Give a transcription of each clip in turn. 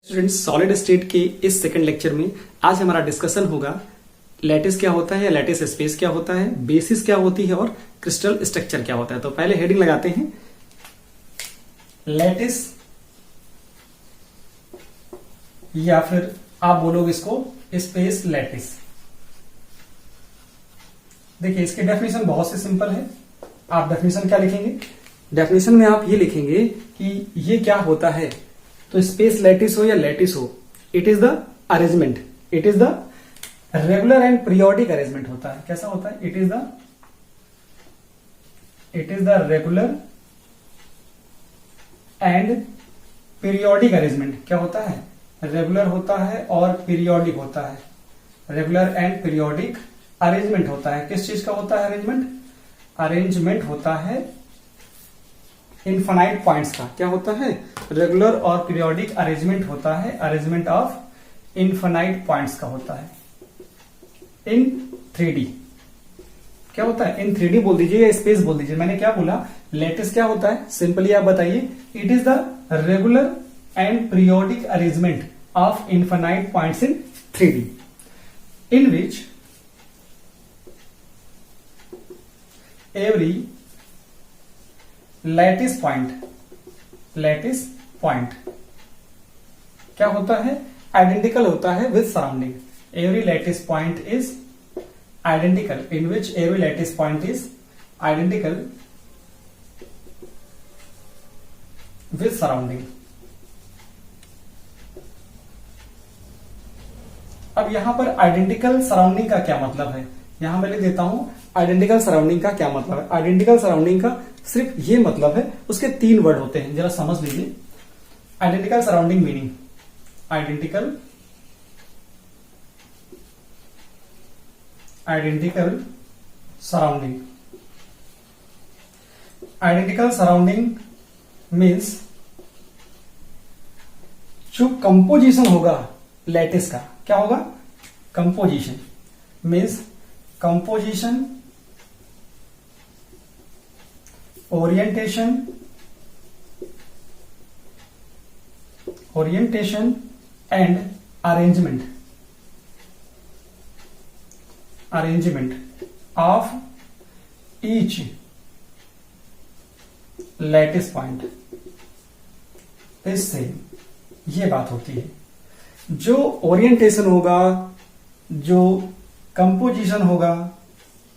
Students, solid state के इस second lecture में आज हमारा डिस्कशन होगा लैटिस क्या होता है या लैटिस स्पेस क्या होता है, बेसिस क्या होती है और क्रिस्टल स्ट्रक्चर क्या होता है। तो पहले हेडिंग लगाते हैं लैटिस, या फिर आप बोलोगे इसको स्पेस लैटिस। देखिए इसकी डेफिनेशन बहुत सी सिंपल है। आप डेफिनेशन क्या लिखेंगे? डेफिनेशन में आप ये लिखेंगे कि ये क्या होता है। तो स्पेस लैटिस हो या लैटिस हो, it is the arrangement, it is the regular and periodic arrangement होता है। कैसा होता है? It is the regular and periodic arrangement. क्या होता है? रेगुलर होता है और पीरियोडिक होता है। रेगुलर एंड पीरियोडिक अरेंजमेंट होता है। किस चीज का होता है अरेंजमेंट? अरेंजमेंट होता है इनफाइनाइट पॉइंट्स का। क्या होता है? रेगुलर और पीरियोडिक अरेंजमेंट होता है, अरेंजमेंट ऑफ इनफाइनाइट पॉइंट्स का होता है इन 3D। क्या होता है? इन 3D बोल दीजिए या स्पेस बोल दीजिए। मैंने क्या बोला? लैटिस क्या होता है? सिंपली आप बताइए। It is the regular and periodic arrangement of infinite points in 3D in which every lattice point क्या होता है? आइडेंटिकल होता है with surrounding. Every lattice point is identical in which every lattice point is identical with surrounding. अब यहां पर identical surrounding का क्या मतलब है? यहां मैं लिख देता हूं आइडेंटिकल सराउंडिंग का क्या मतलब है। आइडेंटिकल सराउंडिंग का सिर्फ ये मतलब है, उसके 3 वर्ड होते हैं, जरा समझ लीजिए। Identical surrounding meaning, identical surrounding, identical surrounding means जो कंपोजिशन होगा लैटिस का, क्या होगा? Composition means composition, orientation and arrangement of each lattice point is same. ये बात होती है। जो ओरिएंटेशन होगा, जो कंपोजिशन होगा,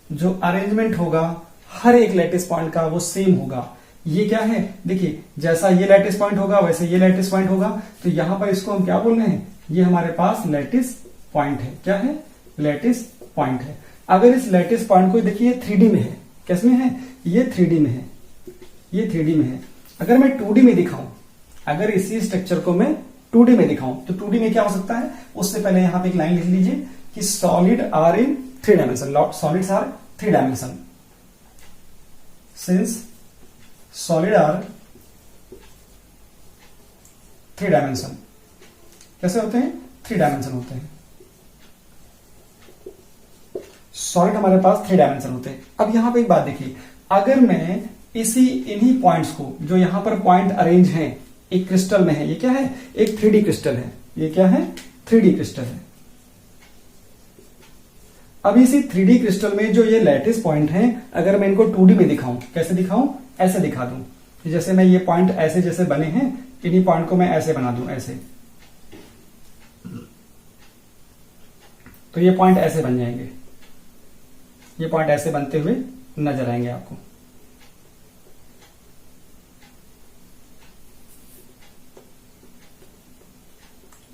जो अरेंजमेंट होगा हर एक लैटिस पॉइंट का वो सेम होगा। ये क्या है? देखिए जैसा ये लैटिस पॉइंट होगा वैसे ये लैटिस पॉइंट होगा। तो यहां पर इसको हम क्या बोल रहे हैं? ये हमारे पास लैटिस पॉइंट है। क्या है? लैटिस पॉइंट है। अगर इस लैटिस पॉइंट को देखिए 3D में है। किसमें है? ये 3D में है, ये 3D में है। अगर मैं 2D में दिखाऊं, अगर इसी स्ट्रक्चर को मैं 2D में दिखाऊं तो 2D में क्या हो सकता है? उससे पहले यहां पे एक लाइन लिख लीजिए कि solid are in 3 dimension. Solids are 3 dimension. Since solid are 3 dimension. कैसे होते हैं? 3 डायमेंशन होते हैं। सॉलिड हमारे पास 3 डायमेंशन होते हैं। अब यहां पे एक बात देखिए, अगर मैं इन्हीं पॉइंट्स को, जो यहां पर पॉइंट अरेंज हैं, एक क्रिस्टल में है, ये क्या है? एक 3D क्रिस्टल है। ये क्या है? 3D क्रिस्टल है। अब इसी 3D क्रिस्टल में जो ये लैटिस पॉइंट हैं, अगर मैं इनको 2D में दिखाऊं, कैसे दिखाऊं? ऐसे दिखा दूं। जैसे मैं ये पॉइंट ऐसे जैसे बने हैं, इन्हीं पॉइंट को मैं ऐसे बना दूं, ऐसे। तो ये पॉइंट ऐसे बन जाएंगे। ये पॉइंट ऐसे बनते हुए नजर आएंगे आपको।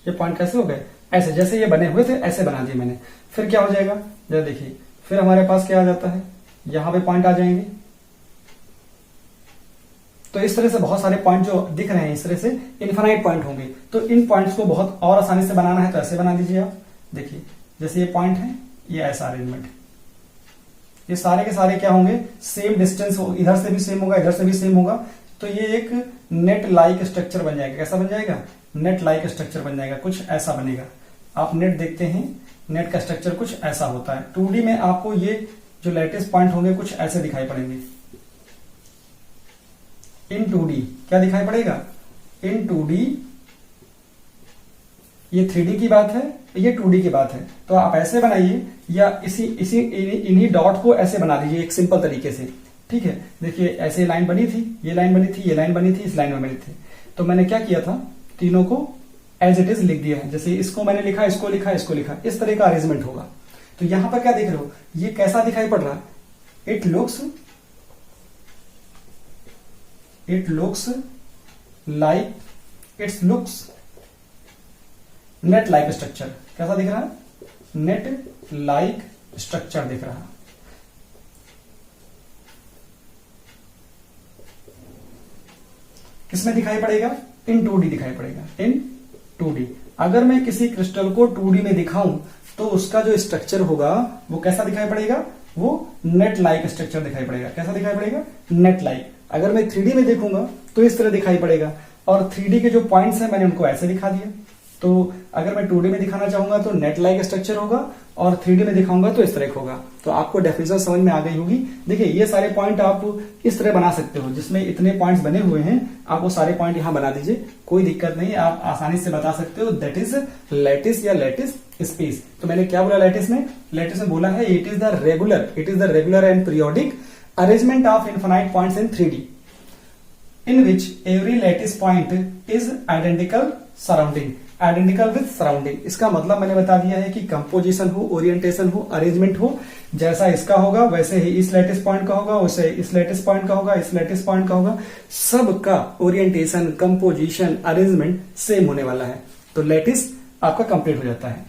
ये पॉइंट कैसे हो गए? ऐसे, जैसे ये बने हुए थे ऐसे बना दिए मैंने। फिर क्या हो जाएगा? जरा देखिए, फिर हमारे पास क्या आ जाता है? यहां पे पॉइंट आ जाएंगे। तो इस तरह से बहुत सारे पॉइंट जो दिख रहे हैं, इस तरह से इनफाइनाइट पॉइंट होंगे। तो इन पॉइंट्स को बहुत और आसानी से बनाना है तो ऐसे बना दीजिए आप। देखिए जैसे ये पॉइंट है, ये ऐसा अरेंजमेंट, ये सारे के सारे क्या होंगे? सेम डिस्टेंस हो, इधर से भी सेम होगा, इधर से भी सेम होगा। तो ये एक नेट लाइक स्ट्रक्चर बन जाएगा। कैसा बन जाएगा? नेट लाइक स्ट्रक्चर बन जाएगा, कुछ ऐसा बनेगा। आप नेट देखते हैं, नेट का स्ट्रक्चर कुछ ऐसा होता है। 2D में आपको ये जो लैटिस पॉइंट होंगे कुछ ऐसे दिखाई पड़ेंगे। इन 2D क्या दिखाई पड़ेगा? इन 2D ये 3D की बात है, ये 2D की बात है। तो आप ऐसे बनाइए या इन्हीं डॉट को ऐसे बना दीजिए एक सिंपल तरीके से। ठीक है, देखिए ऐसे लाइन बनी थी, ये लाइन बनी थी, ये लाइन बनी थी, इस लाइन में बनी थी। तो मैंने क्या किया था, तीनों को एज इट इज लिख दिया है। जैसे इसको मैंने लिखा, इसको लिखा, इसको लिखा, इस तरह का अरेंजमेंट होगा। तो यहां पर क्या देख रहे हो, ये कैसा दिखाई पड़ रहा है, it looks like net like structure. कैसा दिख रहा है, नेट लाइक स्ट्रक्चर दिख रहा है। किसमें दिखाई पड़ेगा, इन 2D दिखाई पड़ेगा, इन 2D। अगर मैं किसी क्रिस्टल को 2D में दिखाऊं तो उसका जो स्ट्रक्चर होगा वो कैसा दिखाई पड़ेगा, वो नेट लाइक स्ट्रक्चर दिखाई पड़ेगा। कैसा दिखाई पड़ेगा, नेट लाइक। अगर मैं 3D में देखूंगा तो इस तरह दिखाई पड़ेगा। और 3D के जो पॉइंट्स हैं मैंने उनको ऐसे दिखा दिया। तो अगर मैं 2D में दिखाना चाहूंगा तो नेट लाइक स्ट्रक्चर होगा, और 3D में दिखाऊंगा तो इस तरह का होगा। तो आपको डेफिनेशन समझ में आ गई होगी। देखिए ये सारे पॉइंट आप इस तरह बना सकते हो, जिसमें इतने पॉइंट्स बने हुए हैं आप वो सारे पॉइंट यहां बना दीजिए, कोई दिक्कत नहीं, आप आसानी से बता सकते हो। दैट इज लैटिस या लैटिस स्पेस। तो मैंने क्या बोला लैटिस में बोला है it is the regular and periodic arrangement of infinite points in 3D in which every lattice point is identical with surrounding। इसका मतलब मैंने बता दिया है कि कंपोजिशन हो, ओरिएंटेशन हो, अरेंजमेंट हो, जैसा इसका होगा वैसे ही इस लैटिस पॉइंट का होगा, वैसे इस लैटिस पॉइंट का होगा, इस लैटिस पॉइंट का होगा। सबका ओरिएंटेशन, कंपोजिशन, अरेंजमेंट सेम होने वाला है। तो लैटिस आपका कंप्लीट हो जाता है।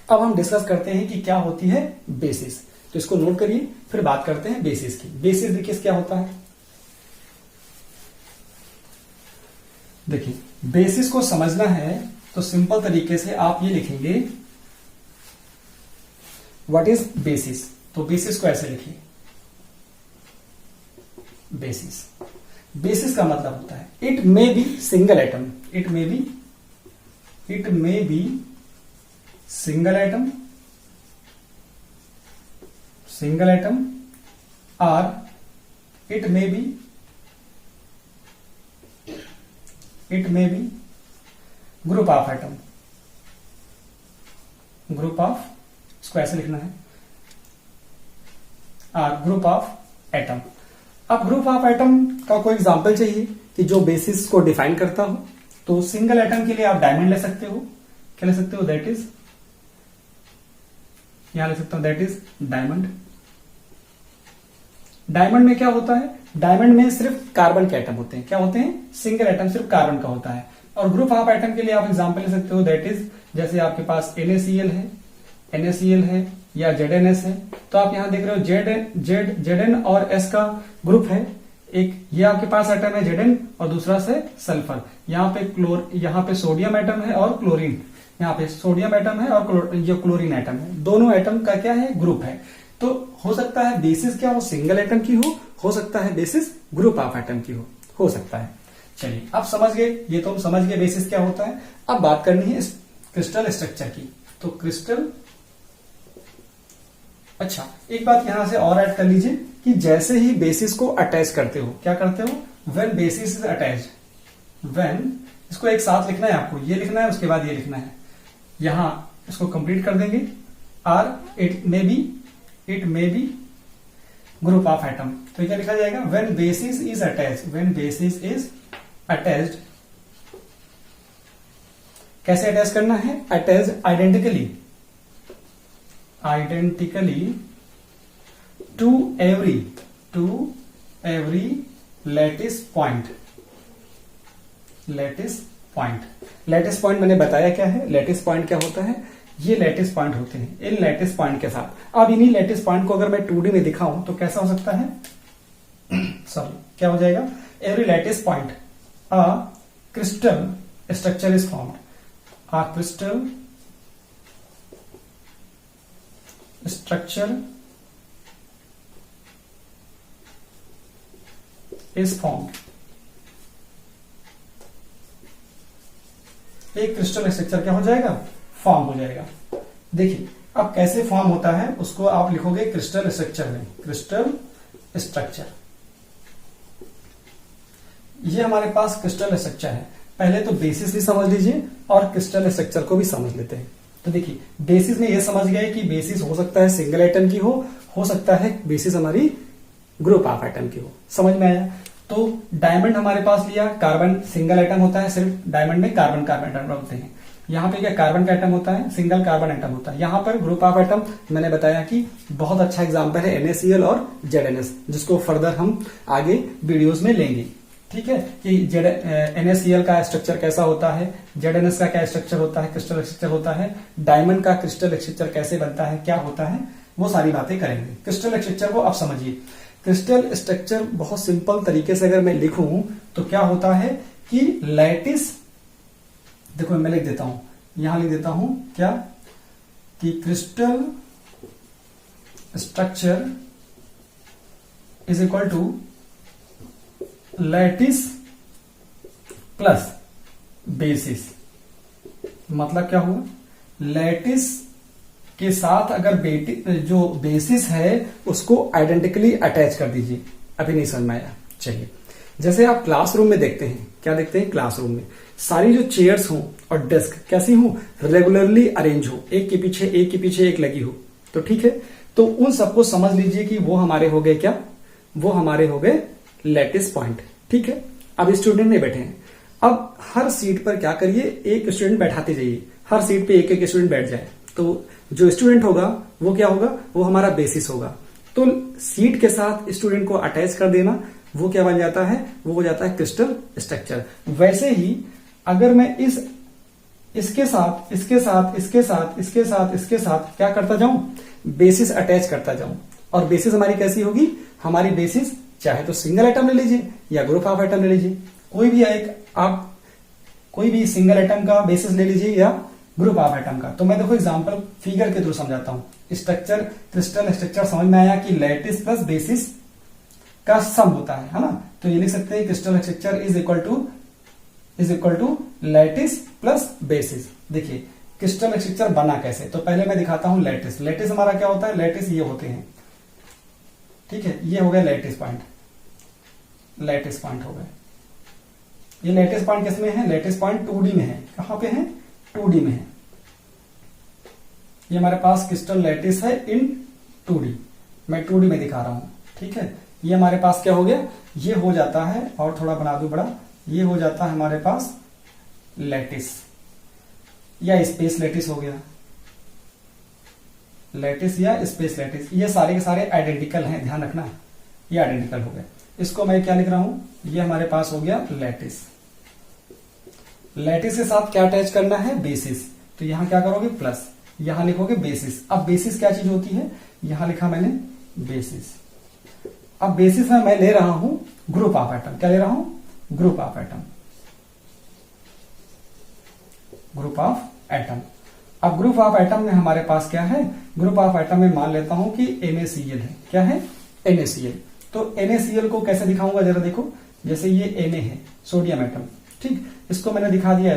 अब हम डिस्कस करते हैं कि क्या होती है बेसिस। तो इसको नोट करिए, फिर बात करते हैं बेसिस की। बेसिस देखिए क्या होता है। देखिए बेसिस को समझना है तो सिंपल तरीके से आप ये लिखेंगे व्हाट इज बेसिस। तो बेसिस को ऐसे लिखिए, बेसिस का मतलब होता है it may be single atom, it may be single atom और it may be group of atom, इसको ऐसे लिखना है, और ग्रुप ऑफ एटम। अब ग्रुप ऑफ एटम का कोई एग्जांपल चाहिए कि जो बेसिस को डिफाइन करता हो। तो सिंगल एटम के लिए आप डायमंड ले सकते हो। क्या ले सकते हो, दैट इज, यहां ले सकता हूं दैट इज डायमंड। डायमंड में क्या होता है, डायमंड में सिर्फ कार्बन के एटम होते हैं। क्या होते हैं, सिंगल एटम सिर्फ कार्बन का होता है। और ग्रुप ऑफ एटम के लिए आप एग्जांपल ले सकते हो, दैट इज, जैसे आपके पास NaCl है या ZnS है। तो आप यहां देख रहे हो Zn और S का ग्रुप है। एक ये आपके पास एटम है Zn और दूसरा से सल्फर। यहाँ पे सोडियम एटम है और क्लोरीन, यहाँ पे सोडियम एटम है और ये क्लोरीन एटम है। दोनों एटम का क्या है, ग्रुप है। तो हो सकता है बेसिस क्या हो, सिंगल एटम की हो सकता है बेसिस ग्रुप ऑफ एटम की हो सकता है। चलिए अब समझ गए, ये तो हम समझ गए बेसिस क्या होता है। अब बात करनी है क्रिस्टल स्ट्रक्चर की। तो क्रिस्टल, अच्छा एक बात यहां से और ऐड कर लीजिए कि जैसे ही बेसिस को अटैच करते हो, क्या करते हो, when basis is attached, when, इसको एक साथ लिखना है आपको, ये लिखना है उसके बाद ये लिखना है। यहां इसको कंप्लीट कर देंगे। और it may be group of atom. तो क्या लिखा जाएगा, व्हेन बेसिस इज अटैच्ड, कैसे अटैच करना है, attach identically to every lattice point. Lattice point मैंने बताया क्या है, लैटिस पॉइंट क्या होता है, ये लैटिस पॉइंट होते हैं। इन लैटिस पॉइंट के साथ, अब इन्हीं लैटिस पॉइंट को अगर मैं 2D में दिखाऊं तो कैसा हो सकता है, सॉरी क्या हो जाएगा, every lattice point a crystal structure is formed, a crystal structure is formed. एक क्रिस्टल स्ट्रक्चर क्या हो जाएगा, फॉर्म हो जाएगा। देखिए अब कैसे फॉर्म होता है उसको आप लिखोगे क्रिस्टल स्ट्रक्चर में, क्रिस्टल स्ट्रक्चर। ये हमारे पास क्रिस्टल स्ट्रक्चर है। पहले तो बेसिस भी समझ लीजिए और क्रिस्टल स्ट्रक्चर को भी समझ लेते हैं। तो देखिए बेसिस में ये समझ गए कि बेसिस हो सकता है सिंगल एटम की हो सकता है बेसिस हमारी ग्रुप ऑफ एटम की हो। समझ में आया? तो डायमंड हमारे पास लिया, कार्बन सिंगल एटम होता है, सिर्फ डायमंड में कार्बन कार्बन एटम होते हैं। यहाँ पे क्या कार्बन का एटम होता है, सिंगल कार्बन एटम होता है। यहाँ पर ग्रुप ऑफ एटम मैंने बताया कि बहुत अच्छा एग्जांपल है NaCl और ZnS, जिसको फर्दर हम आगे वीडियोस में लेंगे। ठीक है कि NaCl का स्ट्रक्चर कैसा होता है, ZnS का क्या स्ट्रक्चर होता है, क्रिस्टल स्ट्रक्चर होता है, डायमंड का क्रिस्टल स्ट्रक्चर कैसे बनता है, क्या होता है, वो सारी बातें करेंगे। क्रिस्टल स्ट्रक्चर को आप समझिए। क्रिस्टल स्ट्रक्चर बहुत सिंपल तरीके से अगर मैं लिखूं तो क्या होता है कि लैटिस, देखो मैं लिख देता हूं, यहां लिख देता हूं क्या कि crystal structure is equal to lattice plus basis. मतलब क्या हुआ, लैटिस के साथ अगर जो बेसिस है उसको आइडेंटिकली अटैच कर दीजिए। अभी नहीं समझ में आया? चलिए, जैसे आप क्लासरूम में देखते हैं, क्या देखते हैं क्लासरूम में सारी जो चेयर्स हो और डेस्क कैसी हो, रेगुलरली अरेंज हो, एक के पीछे एक लगी हो। तो ठीक है, तो उन सबको समझ लीजिए कि वो हमारे हो गए क्या, वो हमारे हो गए लैटिस पॉइंट। ठीक है, अब स्टूडेंट नहीं बैठे हैं, अब हर सीट पर क्या करिए, एक स्टूडेंट बैठाते जाइए, हर सीट पे एक एक स्टूडेंट बैठ जाए। तो जो स्टूडेंट होगा वो क्या होगा, वो हमारा बेसिस होगा। तो सीट के साथ स्टूडेंट को अटैच कर देना, वो क्या बन जाता है, वो हो जाता है क्रिस्टल स्ट्रक्चर। वैसे ही अगर मैं इसके साथ क्या करता जाऊं, बेसिस अटैच करता जाऊं, और बेसिस हमारी कैसी होगी, हमारी बेसिस चाहे तो सिंगल एटम ले लीजिए या ग्रुप ऑफ एटम ले लीजिए, कोई भी एक आप कोई भी सिंगल एटम का बेसिस ले लीजिए या ग्रुप ऑफ एटम का। तो मैं देखो एग्जांपल फिगर के थ्रू समझाता हूं। स्ट्रक्चर, क्रिस्टल स्ट्रक्चर समझ में आया कि लैटिस प्लस बेसिस का सम होता है ना। तो ये लिख सकते हैं crystal structure is equal to lattice plus basis. देखिए क्रिस्टल स्ट्रक्चर बना कैसे, तो पहले मैं दिखाता हूं लैटिस। लैटिस हमारा क्या होता है, लैटिस ये होते हैं। ठीक है, ये हो गया लैटिस पॉइंट, लैटिस पॉइंट हो गए। ये लैटिस पॉइंट किसमें है, लैटिस पॉइंट 2D में है। कहां पे है, 2D में है। ये हमारे पास क्रिस्टल लैटिस है इन 2D, मैं 2D में दिखा रहा हूं। ठीक है, ये हमारे पास क्या हो गया, ये हो जाता है, और थोड़ा बना दूं बड़ा, ये हो जाता है हमारे पास लैटिस या स्पेस लैटिस हो गया, लैटिस या स्पेस लैटिस। ये सारे के सारे आइडेंटिकल हैं, ध्यान रखना, ये आइडेंटिकल हो गए। इसको मैं क्या लिख रहा हूं, ये हमारे पास हो गया लैटिस। लैटिस के साथ क्या अटैच करना है, बेसिस। तो यहां क्या करोगे, प्लस, यहां लिखोगे बेसिस। अब बेसिस क्या चीज होती है, यहां लिखा मैंने बेसिस। अब बेसिस में मैं ले रहा हूं ग्रुप ऑफ एटम। क्या ले रहा हूं, group of atom, group of atom. अब ग्रुप ऑफ एटम में हमारे पास क्या है, ग्रुप ऑफ एटम में मान लेता हूं कि NaCl है। क्या है, NaCl। तो NaCl को कैसे दिखाऊंगा, जरा देखो, जैसे ये Na है, सोडियम एटम। ठीक, इसको मैंने दिखा दिया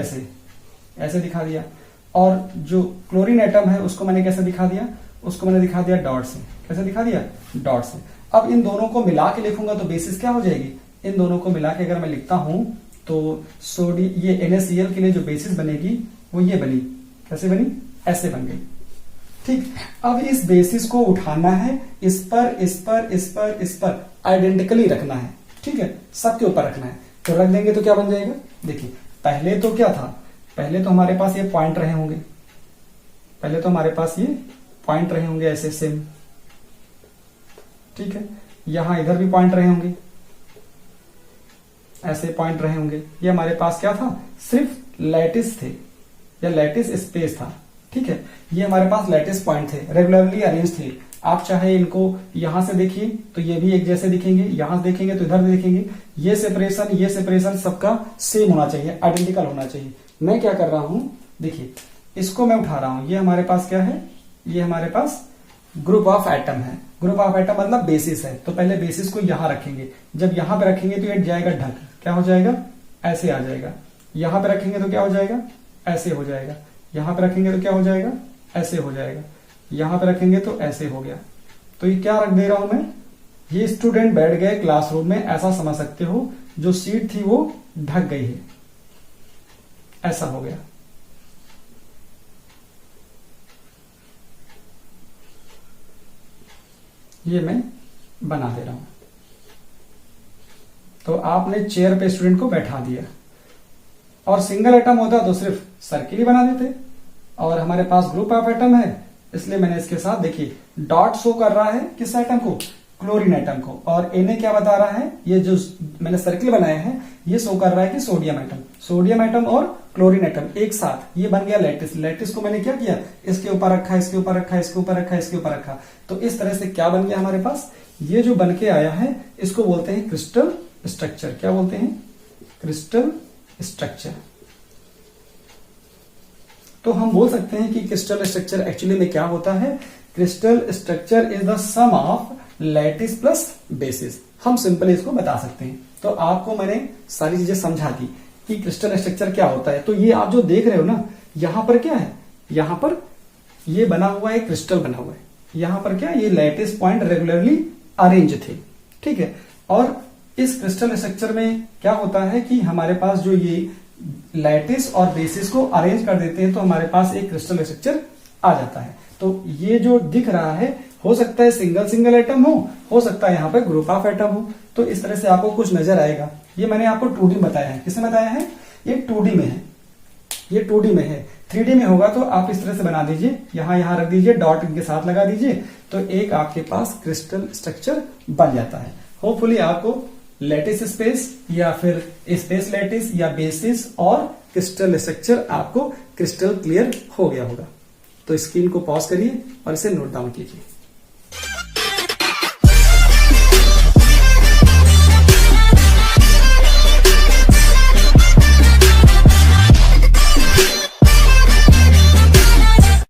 ऐसे दिखा दिया। और जो क्लोरीन एटम है उसको मैंने कैसे दिखा दिया, उसको मैंने दिखा दिया डॉट से। कैसे दिखा दिया, डॉट से। अब इन दोनों को मिला के लिखूंगा तो बेसिस क्या हो जाएगी, इन दोनों को मिला के अगर मैं लिखता हूं तो ये NaCl के लिए जो बेसिस बनेगी वो ये बनी। कैसे बनी, ऐसे बन गई। ठीक, अब इस बेसिस को उठाना है, इस पर आइडेंटिकली रखना है। ठीक है, सबके ऊपर रखना है। तो रख देंगे तो क्या बन जाएगा, देखिए पहले तो क्या था, पहले तो हमारे पास ये पॉइंट रहे होंगे, पहले तो हमारे पास ये पॉइंट रहे होंगे ऐसे सेम। ठीक है, यहां इधर भी पॉइंट रहे होंगे, ऐसे पॉइंट रहे होंगे। ये हमारे पास क्या था, सिर्फ लैटिस थे या लैटिस स्पेस था। ठीक है, ये हमारे पास लैटिस पॉइंट थे, रेगुलरली अरेंज थे। आप चाहे इनको यहां से देखिए तो ये भी एक जैसे दिखेंगे, यहां से देखेंगे तो इधर भी दिखेंगे। ये सेपरेशन सबका सेम होना चाहिए, आइडेंटिकल होना चाहिए। मैं क्या कर रहा हूं, देखिए इसको मैं उठा रहा हूं। ये हमारे पास क्या है, ये हमारे पास ग्रुप ऑफ एटम है। ग्रुप ऑफ एटम मतलब बेसिस है। तो पहले बेसिस को यहां रखेंगे, जब यहां पे रखेंगे तो ये जाएगा ढक, क्या हो जाएगा, ऐसे आ जाएगा। यहां पे रखेंगे तो क्या हो जाएगा, ऐसे हो जाएगा। यहां पे रखेंगे तो क्या हो जाएगा, ऐसे हो जाएगा। यहां पे रखेंगे तो ऐसे हो गया। तो ये क्या रख दे रहा हूं मैं, ये स्टूडेंट बैठ गए क्लासरूम में, ऐसा समझ सकते हो, जो सीट थी वो ढक गई है, ऐसा हो गया। ये मैं बना दे रहा हूं। तो आपने चेयर पे स्टूडेंट को बैठा दिया, और सिंगल एटम होता तो सिर्फ सर्किल ही बना देते, और हमारे पास ग्रुप ऑफ एटम है, इसलिए मैंने इसके साथ देखिए डॉट शो कर रहा है किस एटम को, क्लोरीन एटम को, और इन्हें क्या बता रहा है, ये जो मैंने सर्किल बनाए हैं ये शो कर रहा है कि सोडियम एटम और क्लोरीन एटम एक साथ, ये बन गया लैटिस। लैटिस को मैंने क्या किया, इसके ऊपर रखा, इसके ऊपर रखा, इसके ऊपर रखा, इसके ऊपर रखा, तो इस तरह से क्या बन गया हमारे पास, ये जो बन के आया है इसको बोलते हैं क्रिस्टल स्ट्रक्चर। क्या बोलते हैं, क्रिस्टल स्ट्रक्चर। तो हम बोल सकते हैं कि क्रिस्टल स्ट्रक्चर एक्चुअली में क्या होता है, crystal structure is the sum of lattice plus basis. हम सिंपली इसको बता सकते हैं। तो आपको मैंने सारी चीजें समझा दी कि क्रिस्टल स्ट्रक्चर क्या होता है। तो ये आप जो देख रहे हो ना, यहां पर क्या है, यहां पर ये बना हुआ है, क्रिस्टल बना हुआ है, यहां पर क्या, ये लैटिस पॉइंट रेगुलरली अरेंज थे, ठीक है। और इस क्रिस्टल स्ट्रक्चर में क्या होता है कि हमारे पास जो ये लैटिस और बेसिस को अरेंज कर देते हैं तो हमारे पास एक क्रिस्टल स्ट्रक्चर आ जाता है। तो ये जो दिख रहा है, हो सकता है सिंगल एटम हो सकता है यहाँ पे ग्रुप ऑफ एटम हो। तो इस तरह से आपको कुछ नजर आएगा। ये मैंने आपको 2D बताया है। किसने बताया है, ये 2D में है, ये 2D में है। 3D में होगा तो आप इस तरह से बना दीजिए, यहां रख दीजिए, डॉट इनके साथ लगा दीजिए, तो एक आपके पास क्रिस्टल स्ट्रक्चर बन जाता है। होपफुली आपको लैटिस स्पेस या फिर स्पेस लैटिस या बेसिस और क्रिस्टल स्ट्रक्चर आपको क्रिस्टल क्लियर हो गया होगा। तो स्क्रीन को पॉज करिए और इसे नोट डाउन कीजिए।